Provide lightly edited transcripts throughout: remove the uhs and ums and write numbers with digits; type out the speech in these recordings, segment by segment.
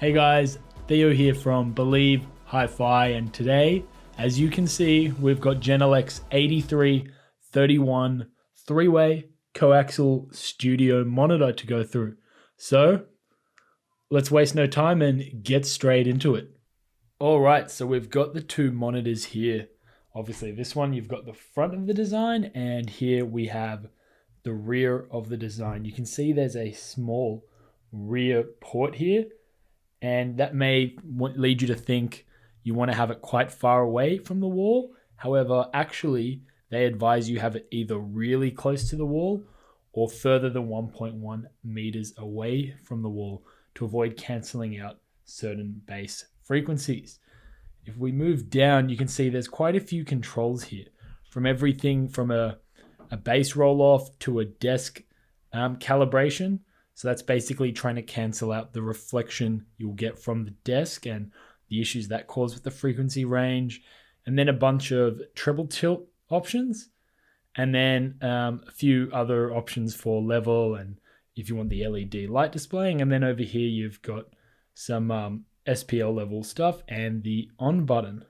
Hey guys, Theo here from Believe Hi-Fi, and today, as you can see, we've got Genelec's 8331 three-way coaxial studio monitor to go through. So let's waste no time and get straight into it. All right, so we've got the two monitors here. Obviously this one, you've got the front of the design, and here we have the rear of the design. You can see there's a small rear port here, and that may lead you to think you want to have it quite far away from the wall. However, actually, they advise you have it either really close to the wall or further than 1.1 meters away from the wall to avoid cancelling out certain bass frequencies. If we move down, you can see there's quite a few controls here, from everything from a bass roll-off to a desk calibration. So that's basically trying to cancel out the reflection you'll get from the desk and the issues that cause with the frequency range. And then a bunch of treble tilt options. And then a few other options for level and if you want the LED light displaying. And then over here, you've got some SPL level stuff and the on button.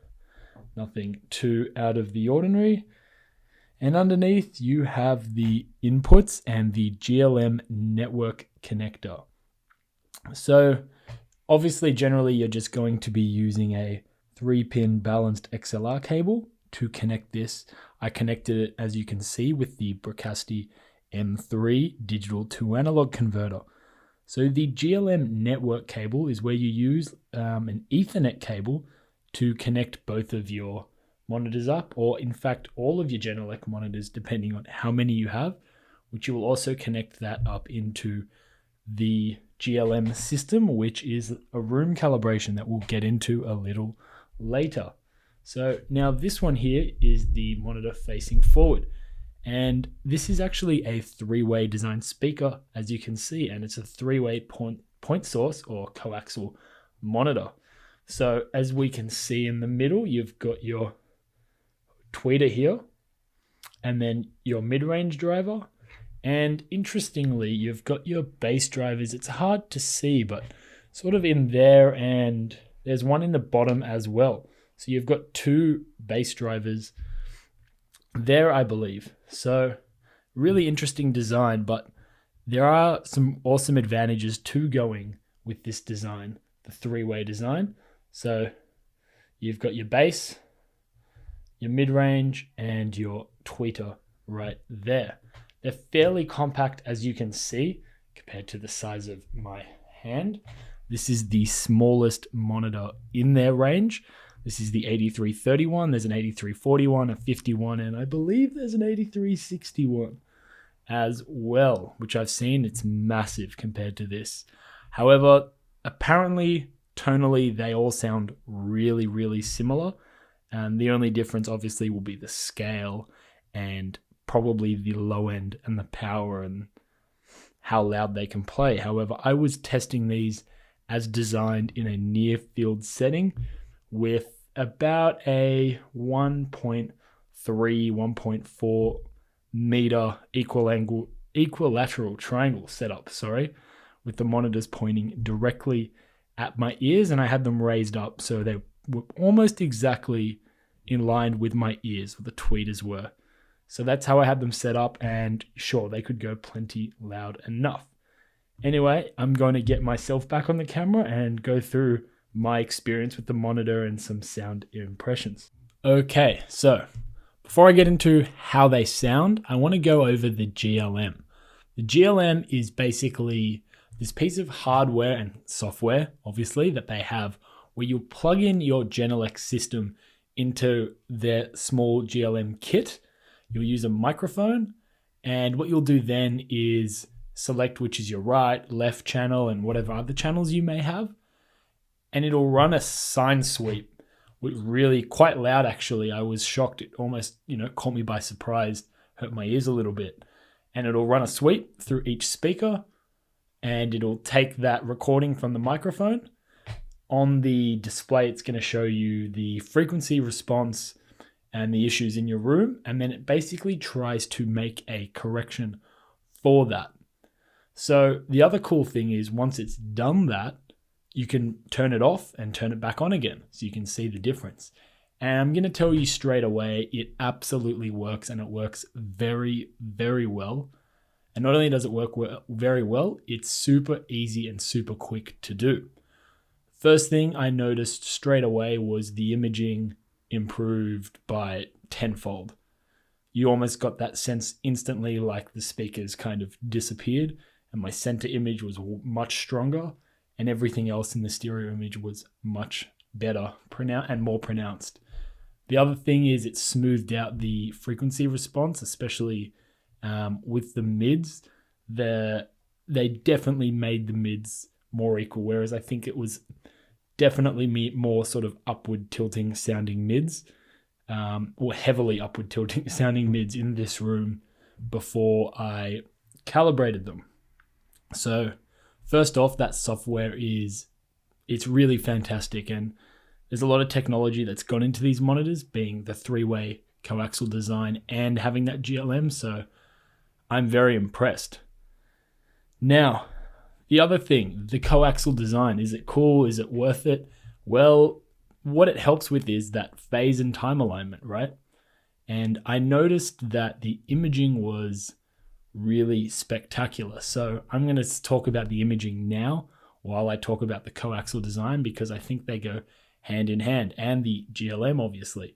Nothing too out of the ordinary. And underneath you have the inputs and the GLM network connector. So obviously generally you're just going to be using a 3-pin balanced XLR cable to connect this. I connected it, as you can see, with the Bricasti M3 digital to analog converter. So the GLM network cable is where you use an Ethernet cable to connect both of your monitors up, or in fact all of your Genelec monitors depending on how many you have, which you will also connect that up into the GLM system, which is a room calibration that we'll get into a little later. So now this one here is the monitor facing forward, and this is actually a three-way design speaker, as you can see, and it's a three-way point source or coaxial monitor. So as we can see in the middle, you've got your tweeter here, and then your mid-range driver, and interestingly you've got your bass drivers. It's hard to see, but sort of in there, and there's one in the bottom as well. So you've got two bass drivers there, I believe. So really interesting design, but there are some awesome advantages to going with this design, the three-way design. So you've got your bass, your mid-range, and your tweeter right there. They're fairly compact, as you can see, compared to the size of my hand. This is the smallest monitor in their range. This is the 8331. There's an 8341, a 51, and I believe there's an 8361 as well, which I've seen. It's massive compared to this. However, apparently, tonally, they all sound really, really similar. And the only difference obviously will be the scale and probably the low end and the power and how loud they can play. However, I was testing these as designed in a near field setting with about a 1.3, 1.4 meter equilateral triangle setup, with the monitors pointing directly at my ears, and I had them raised up so they were almost exactly in line with my ears, what the tweeters were. So that's how I had them set up, and sure, they could go plenty loud enough. Anyway, I'm going to get myself back on the camera and go through my experience with the monitor and some sound impressions. Okay, so before I get into how they sound, I want to go over the GLM. The GLM is basically this piece of hardware and software, obviously, that they have where you plug in your Genelec system into their small GLM kit. You'll use a microphone, and what you'll do then is select which is your right, left channel, and whatever other channels you may have, and it'll run a sine sweep, which really quite loud actually. I was shocked. It almost, caught me by surprise, hurt my ears a little bit. And it'll run a sweep through each speaker, and it'll take that recording from the microphone. On the display, it's going to show you the frequency response and the issues in your room, and then it basically tries to make a correction for that. So the other cool thing is once it's done that, you can turn it off and turn it back on again so you can see the difference. And I'm going to tell you straight away, it absolutely works, and it works very, very well. And not only does it work very well, it's super easy and super quick to do. First thing I noticed straight away was the imaging improved by tenfold. You almost got that sense instantly, like the speakers kind of disappeared, and my center image was much stronger, and everything else in the stereo image was much better and more pronounced. The other thing is it smoothed out the frequency response, especially with the mids. They definitely made the mids more equal, whereas I think it was definitely more sort of upward tilting sounding mids, or heavily upward tilting sounding mids in this room before I calibrated them. So first off, that software it's really fantastic, and there's a lot of technology that's gone into these monitors, being the three-way coaxial design and having that GLM, so I'm very impressed. Now, the other thing, the coaxial design, is it cool? Is it worth it? Well, what it helps with is that phase and time alignment, right? And I noticed that the imaging was really spectacular. So I'm going to talk about the imaging now while I talk about the coaxial design, because I think they go hand in hand, and the GLM obviously.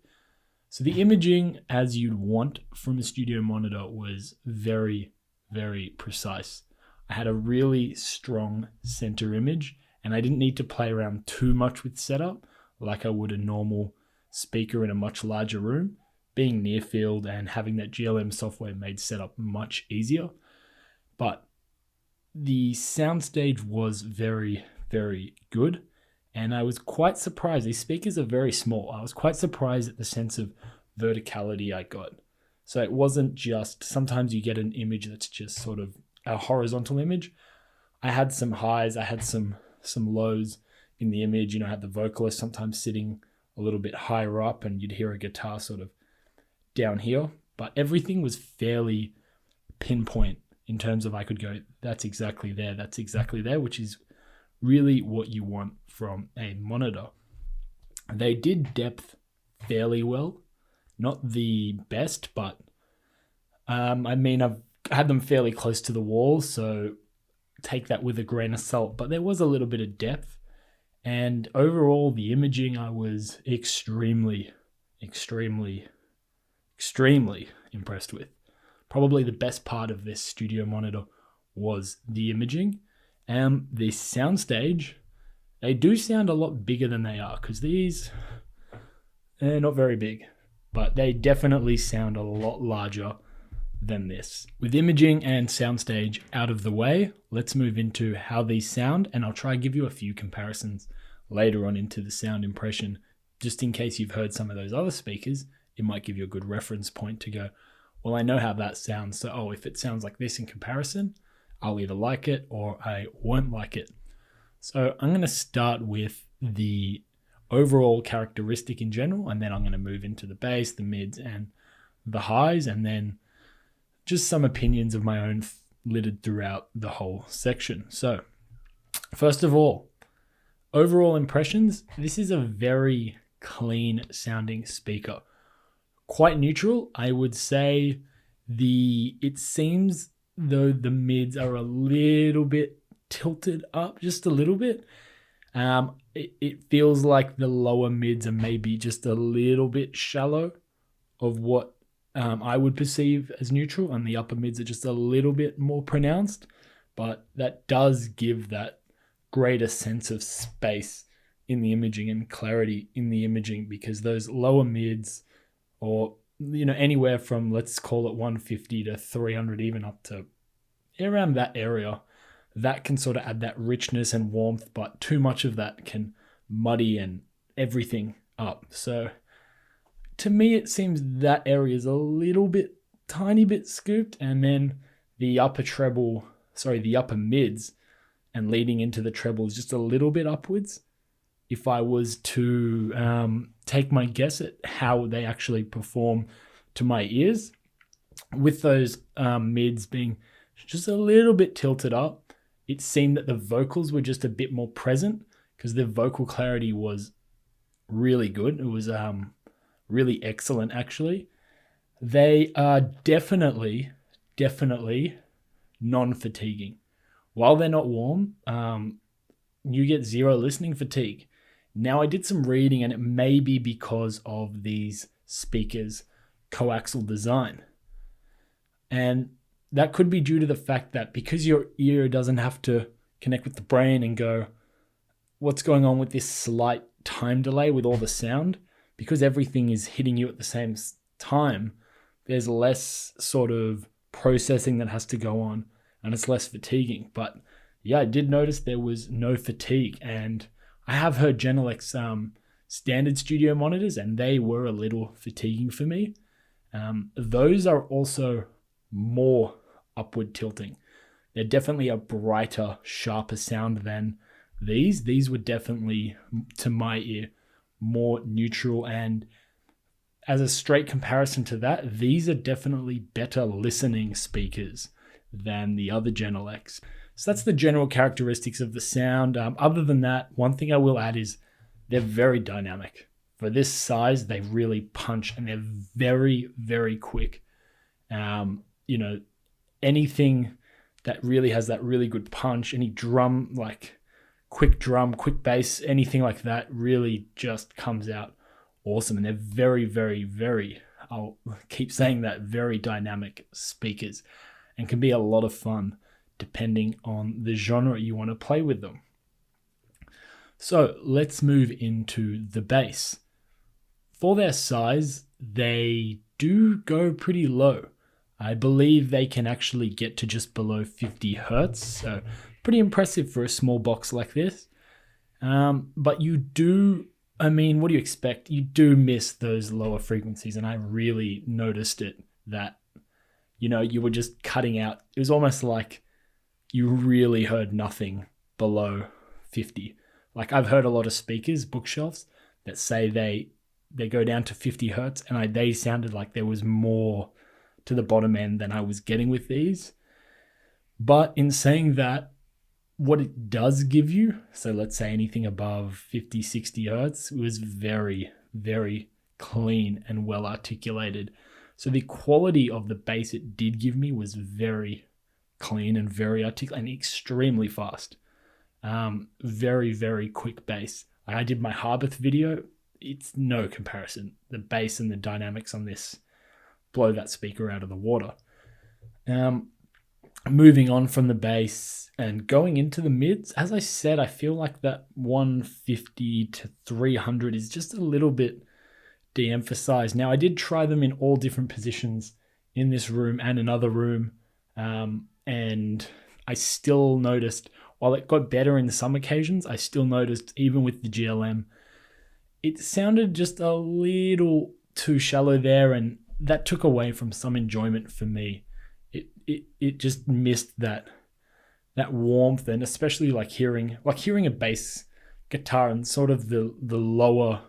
So the imaging, as you'd want from a studio monitor, was very, very precise. I had a really strong center image, and I didn't need to play around too much with setup like I would a normal speaker in a much larger room. Being near field and having that GLM software made setup much easier. But the soundstage was very, very good. And I was quite surprised. These speakers are very small. I was quite surprised at the sense of verticality I got. So it wasn't just, sometimes you get an image that's just sort of a horizontal image. I had some highs, I had some lows in the image. I had the vocalist sometimes sitting a little bit higher up, and you'd hear a guitar sort of down here. But everything was fairly pinpoint in terms of I could go, that's exactly there, which is really what you want from a monitor. They did depth fairly well. Not the best, but I've had them fairly close to the wall, so take that with a grain of salt. But there was a little bit of depth. And overall, the imaging I was extremely, extremely, extremely impressed with. Probably the best part of this studio monitor was the imaging. And the soundstage, they do sound a lot bigger than they are, because they're not very big, but they definitely sound a lot larger than this. With imaging and soundstage out of the way, let's move into how these sound, and I'll try and give you a few comparisons later on into the sound impression, just in case you've heard some of those other speakers. It might give you a good reference point to go, well, I know how that sounds, so if it sounds like this in comparison, I'll either like it or I won't like it. So I'm going to start with the overall characteristic in general, and then I'm going to move into the bass, the mids, and the highs, and then just some opinions of my own littered throughout the whole section. So first of all, overall impressions. This is a very clean sounding speaker. Quite neutral, I would say. It seems though the mids are a little bit tilted up, just a little bit. It feels like the lower mids are maybe just a little bit shallow of what I would perceive as neutral, and the upper mids are just a little bit more pronounced, but that does give that greater sense of space in the imaging and clarity in the imaging, because those lower mids, or anywhere from, let's call it 150 to 300, even up to around that area, that can sort of add that richness and warmth, but too much of that can muddy and everything up. So to me, it seems that area is a little bit, tiny bit scooped, and then the upper mids and leading into the treble is just a little bit upwards. If I was to take my guess at how they actually perform to my ears, with those mids being just a little bit tilted up, it seemed that the vocals were just a bit more present because their vocal clarity was really good. It was really excellent, actually. They are definitely non-fatiguing. While they're not warm, you get zero listening fatigue. Now, I did some reading, and it may be because of these speakers' coaxial design. And that could be due to the fact that because your ear doesn't have to connect with the brain and go, what's going on with this slight time delay with all the sound? Because everything is hitting you at the same time, there's less sort of processing that has to go on, and it's less fatiguing. But yeah, I did notice there was no fatigue, and I have heard Genelec's standard studio monitors, and they were a little fatiguing for me. Those are also more upward tilting. They're definitely a brighter, sharper sound than these. These were definitely, to my ear, more neutral, and as a straight comparison to that, these are definitely better listening speakers than the other Genelecs. So that's the general characteristics of the sound. Other than that, one thing I will add is they're very dynamic. For this size, they really punch, and they're very, very quick. Anything that really has that really good punch, any drum, like quick drum, quick bass, anything like that really just comes out awesome. And they're very, very, very, I'll keep saying that, very dynamic speakers, and can be a lot of fun depending on the genre you want to play with them. So let's move into the bass. For their size, they do go pretty low. I believe they can actually get to just below 50 hertz, so pretty impressive for a small box like this. But you do, what do you expect? You do miss those lower frequencies, and I really noticed it, that, you were just cutting out. It was almost like you really heard nothing below 50. Like, I've heard a lot of speakers, bookshelves, that say they go down to 50 hertz, and they sounded like there was more to the bottom end than I was getting with these. But in saying that, what it does give you, so let's say anything above 50, 60 hertz, was very, very clean and well articulated. So the quality of the bass it did give me was very clean and very articulate and extremely fast. Very, very quick bass. I did my Harbath video. It's no comparison. The bass and the dynamics on this blow that speaker out of the water. Moving on from the bass and going into the mids, as I said, I feel like that 150 to 300 is just a little bit de-emphasized. Now, I did try them in all different positions in this room and another room, and I still noticed, while it got better in some occasions, I still noticed, even with the GLM, it sounded just a little too shallow there, and that took away from some enjoyment for me. It just missed that warmth, and especially like hearing a bass guitar and sort of the lower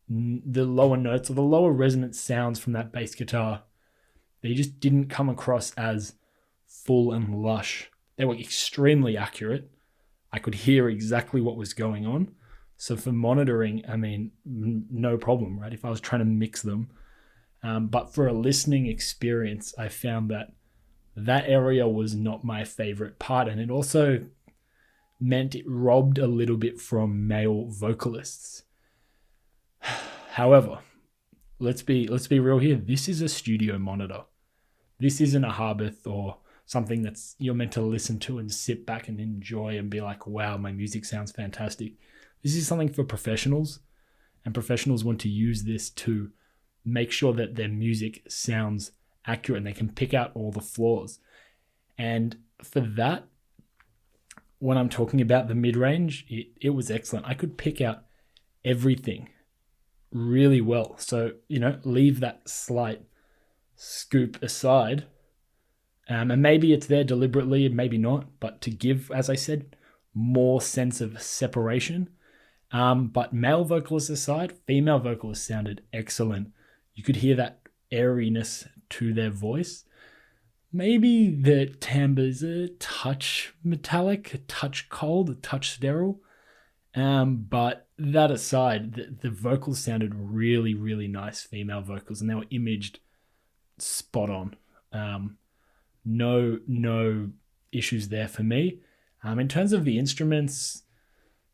notes or the lower resonant sounds from that bass guitar. They just didn't come across as full and lush. They were extremely accurate. I could hear exactly what was going on. So for monitoring, no problem, right? If I was trying to mix them. But for a listening experience, I found that area was not my favorite part. And it also meant it robbed a little bit from male vocalists. However, let's be real here. This is a studio monitor. This isn't a Harbath or something that's you're meant to listen to and sit back and enjoy and be like, wow, my music sounds fantastic. This is something for professionals, and professionals want to use this to make sure that their music sounds accurate and they can pick out all the flaws. And for that, when I'm talking about the mid-range, it was excellent. I could pick out everything really well. So, leave that slight scoop aside. And maybe it's there deliberately, maybe not, but to give, as I said, more sense of separation. But male vocalists aside, female vocalists sounded excellent. You could hear that airiness to their voice. Maybe the timbre's a touch metallic, a touch cold, a touch sterile. But that aside, the vocals sounded really, really nice, female vocals, and they were imaged spot on. No issues there for me. In terms of the instruments,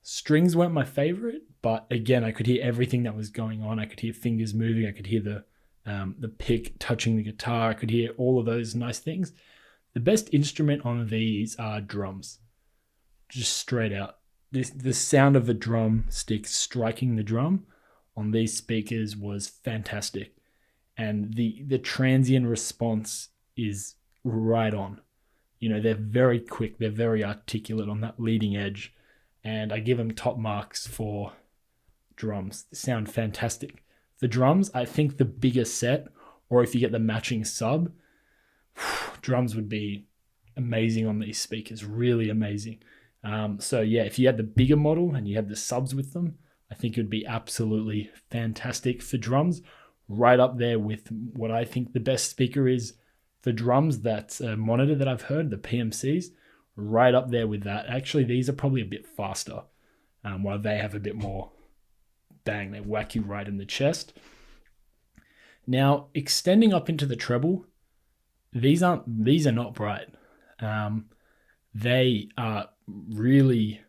strings weren't my favorite, but again, I could hear everything that was going on. I could hear fingers moving. I could hear the pick touching the guitar. I could hear all of those nice things. The best instrument on these are drums, just straight out. The sound of a drum stick striking the drum on these speakers was fantastic. And the transient response is right on. You know, they're very quick. They're very articulate on that leading edge. And I give them top marks for drums. They sound fantastic. For drums, I think the bigger set, or if you get the matching sub, drums would be amazing on these speakers. Really amazing. So yeah, if you had the bigger model and you had the subs with them, I think it would be absolutely fantastic for drums. Right up there with what I think the best speaker is for drums. That's a monitor that I've heard, the PMCs, right up there with that. Actually, these are probably a bit faster, while they have a bit more bang. They whack you right in the chest. Now, extending up into the treble, these are not bright. They are really,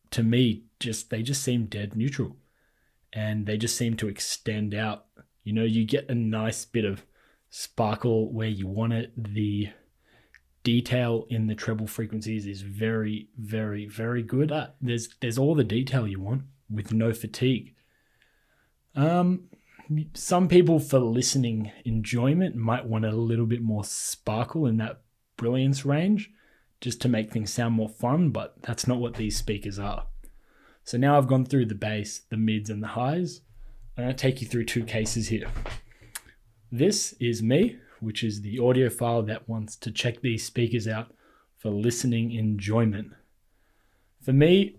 to me, they just seem dead neutral, and they just seem to extend out. You know, you get a nice bit of sparkle where you want it. The detail in the treble frequencies is very, very, very good. There's all the detail you want with no fatigue. Some people, for listening enjoyment, might want a little bit more sparkle in that brilliance range just to make things sound more fun, but that's not what these speakers are. So now I've gone through the bass, the mids, and the highs. I'm going to take you through two cases here. This is me, which is the audiophile that wants to check these speakers out for listening enjoyment. For me,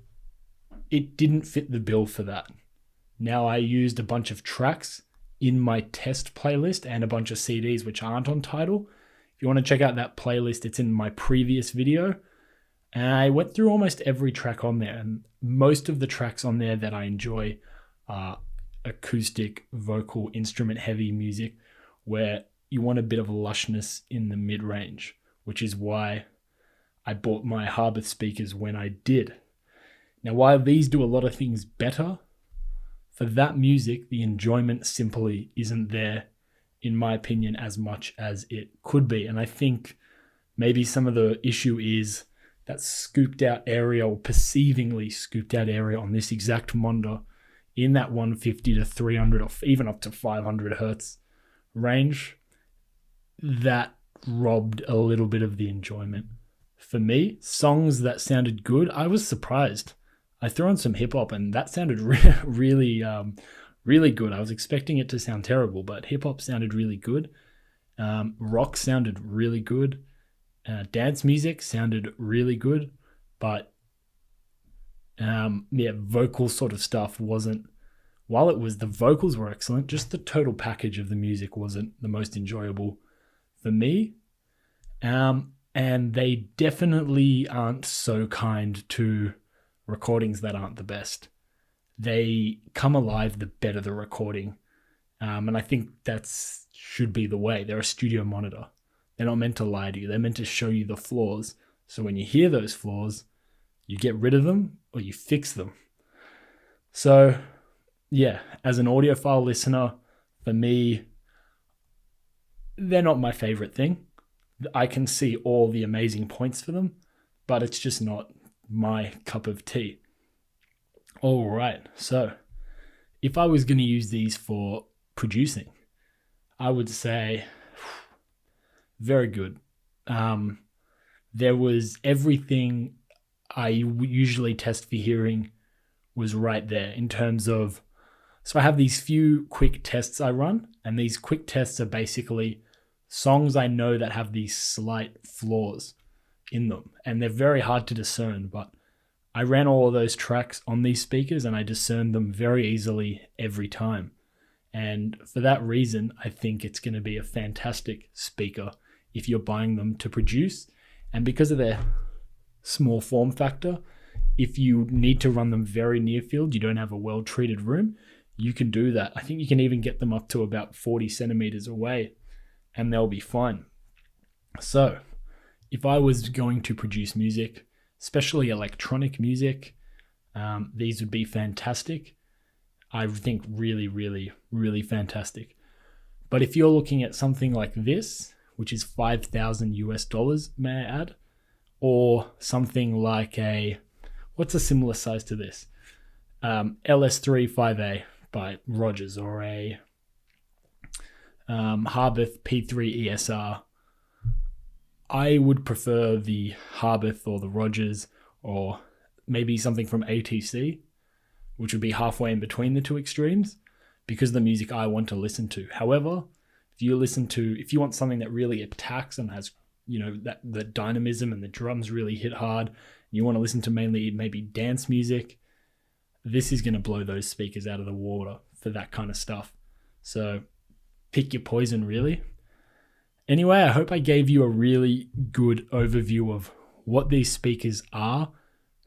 it didn't fit the bill for that. Now, I used a bunch of tracks in my test playlist and a bunch of CDs which aren't on Tidal. If you want to check out that playlist, it's in my previous video. And I went through almost every track on there, and most of the tracks on there that I enjoy are acoustic, vocal, instrument-heavy music where you want a bit of lushness in the mid-range, which is why I bought my Harbour speakers when I did. Now, while these do a lot of things better, for that music, the enjoyment simply isn't there, in my opinion, as much as it could be. And I think maybe some of the issue is that scooped out area, or perceivingly scooped out area on this exact monitor in that 150 to 300 or even up to 500 hertz range, that robbed a little bit of the enjoyment. For me, songs that sounded good, I was surprised. I threw on some hip hop and that sounded really good. I was expecting it to sound terrible, but hip hop sounded really good. Rock sounded really good. Dance music sounded really good, but vocal sort of stuff wasn't. While the vocals were excellent, just the total package of the music wasn't the most enjoyable for me. And they definitely aren't so kind to recordings that aren't the best. They come alive the better the recording. And I think should be the way. They're a studio monitor. They're not meant to lie to you. They're meant to show you the flaws. So when you hear those flaws, you get rid of them or you fix them. So yeah, as an audiophile listener, for me, they're not my favorite thing. I can see all the amazing points for them, but it's just not my cup of tea. All right, so if I was going to use these for producing, I would say very good. There was everything I usually test for hearing was right there in terms of, so I have these few quick tests I run, and these quick tests are basically songs I know that have these slight flaws in them, and they're very hard to discern, but I ran all of those tracks on these speakers and I discerned them very easily every time. And for that reason, I think it's going to be a fantastic speaker if you're buying them to produce. And because of their small form factor, if you need to run them very near field, you don't have a well-treated room, you can do that. I think you can even get them up to about 40 centimeters away and they'll be fine. So if I was going to produce music, especially electronic music, these would be fantastic. I think really, really, really fantastic. But if you're looking at something like this, which is $5,000 may I add, or something like what's a similar size to this? LS3 5A by Rogers, or a Harbath P3 ESR. I would prefer the Harbath or the Rogers, or maybe something from ATC, which would be halfway in between the two extremes, because of the music I want to listen to. However, if you want something that really attacks and has, that the dynamism and the drums really hit hard, and you want to listen to mainly maybe dance music, this is going to blow those speakers out of the water for that kind of stuff. So pick your poison, really. Anyway, I hope I gave you a really good overview of what these speakers are,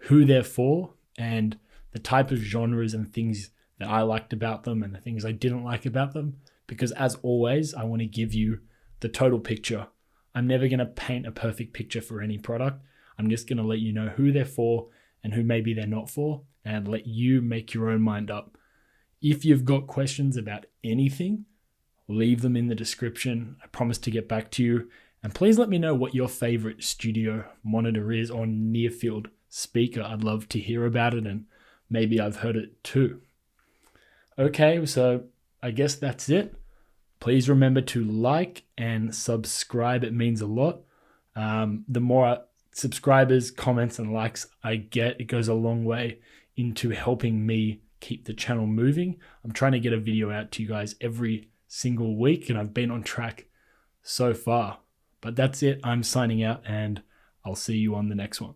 who they're for, and the type of genres and things that I liked about them and the things I didn't like about them. Because as always, I want to give you the total picture. I'm never going to paint a perfect picture for any product. I'm just going to let you know who they're for and who maybe they're not for, and let you make your own mind up. If you've got questions about anything, leave them in the description. I promise to get back to you. And please let me know what your favorite studio monitor is or near field speaker. I'd love to hear about it, and maybe I've heard it too. Okay, so I guess that's it. Please remember to like and subscribe. It means a lot. The more subscribers, comments, and likes I get, it goes a long way into helping me keep the channel moving. I'm trying to get a video out to you guys every single week, and I've been on track so far. But that's it. I'm signing out, and I'll see you on the next one.